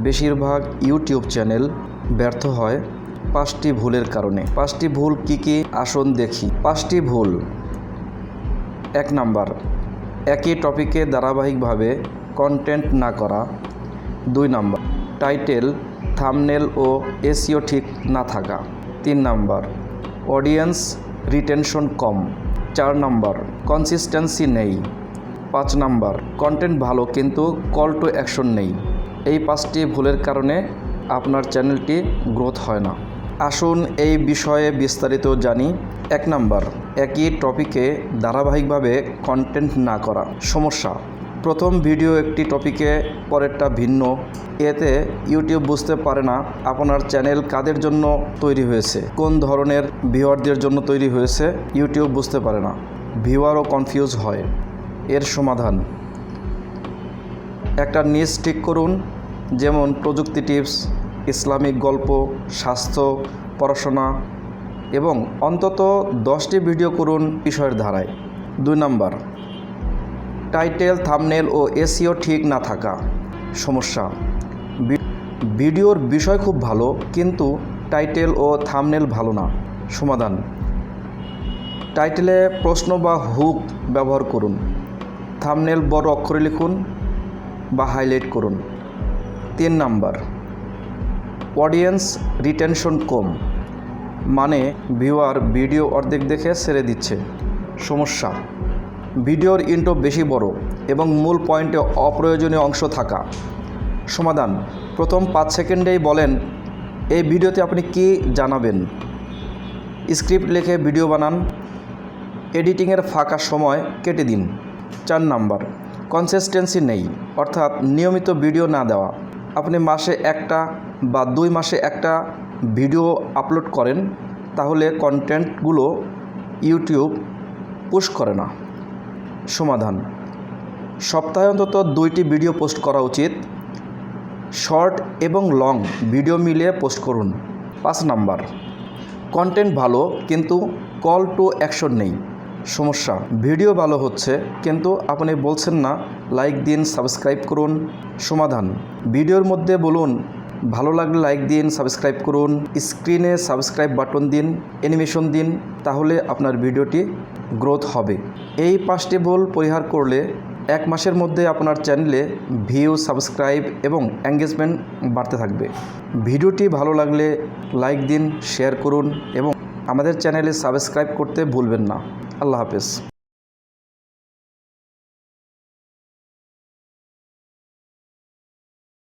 বেশিরভাগ YouTube channel ব্যর্থ হয় 5টি ভুলের কারণে। 5টি ভুল কি কি আসুন দেখি। 5টি ভুল। 1 নাম্বার, একই টপিকে ধারাবাহিকভাবে কন্টেন্ট না করা। 2 নাম্বার, টাইটেল, থাম্বনেল ও এসইও ঠিক না থাকা। 3 নাম্বার, অডিয়েন্স রিটেনশন কম। 4 নাম্বার, কনসিস্টেন্সি নেই। 5 নাম্বার, কন্টেন্ট ভালো কিন্তু কল টু অ্যাকশন নেই। এই 5টি ভুলের কারণে আপনার চ্যানেলটি গ্রোথ হয় না। আসুন এই বিষয়ে বিস্তারিত জানি। 1 নাম্বার, একই টপিকে ধারাবাহিকভাবে কন্টেন্ট না করা। সমস্যা, প্রথম ভিডিও একটি টপিকে, পরেরটা ভিন্ন। এতে ইউটিউব বুঝতে পারে না আপনার চ্যানেল কাদের জন্য তৈরি হয়েছে, কোন ধরনের ভিউয়ারদের জন্য তৈরি হয়েছে। ইউটিউব বুঝতে পারে না, ভিউয়ারও কনফিউজ হয়। এর সমাধান, একটা নিশ ঠিক করুন, যেমন প্রযুক্তি টিপস, ইসলামিক গল্প, স্বাস্থ্য, পড়াশোনা এবং অন্তত 10টি ভিডিও করুন বিষয়ের ধারায়। 2 নাম্বার, টাইটেল, থাম্বনেল ও এসইও ঠিক না থাকা। সমস্যা, ভিডিওর বিষয় খুব ভালো কিন্তু টাইটেল ও থাম্বনেল ভালো না। সমাধান, টাইটেলে প্রশ্ন বা হুক ব্যবহার করুন, থাম্বনেল বড় অক্ষরে লিখুন বা হাইলাইট করুন। 3 নাম্বার, অডিয়েন্স রিটেনশন কম, মানে ভিউয়ার ভিডিও অর্ধেক দেখে ছেড়ে দিচ্ছে। সমস্যা, ভিডিওর ইন্ট্রো বেশি বড় এবং মূল পয়েন্টে অপ্রয়োজনীয় অংশ থাকা। সমাধান, প্রথম 5 সেকেন্ডেই বলেন এই ভিডিওতে আপনি কি জানাবেন। স্ক্রিপ্ট লিখে ভিডিও বানান, এডিটিংয়ের ফাঁকা সময় কেটে দিন। 4 নাম্বার, কনসিস্টেন্সি নেই, অর্থাৎ নিয়মিত ভিডিও না দেওয়া। আপনি মাসে একটা বা 2 মাসে একটা ভিডিও আপলোড করেন, তাহলে কন্টেন্টগুলো ইউটিউব পুশ করে না। সমাধান, সপ্তাহে অন্তত 2টি ভিডিও পোস্ট করা উচিত। শর্ট এবং লং ভিডিও মিলিয়ে পোস্ট করুন। 5 নাম্বার, কন্টেন্ট ভালো কিন্তু কল টু অ্যাকশন নেই। সমস্যা, ভিডিও ভালো হচ্ছে কিন্তু আপনি বলছেন না লাইক দিন, সাবস্ক্রাইব করুন। সমাধান, ভিডিওর মধ্যে বলুন ভালো লাগলে লাইক দিন, সাবস্ক্রাইব করুন, স্ক্রিনে সাবস্ক্রাইব বাটন দিন, অ্যানিমেশন দিন, তাহলে আপনার ভিডিওটি গ্রোথ হবে। এই 5টি ভুল পরিহার করলে 1 মাসের মধ্যে আপনার চ্যানেলে ভিউ, সাবস্ক্রাইব এবং এঙ্গেজমেন্ট বাড়তে থাকবে। ভিডিওটি ভালো লাগলে লাইক দিন, শেয়ার করুন এবং আমাদের চ্যানেলে সাবস্ক্রাইব করতে ভুলবেন না। আল্লাহ হাফেজ।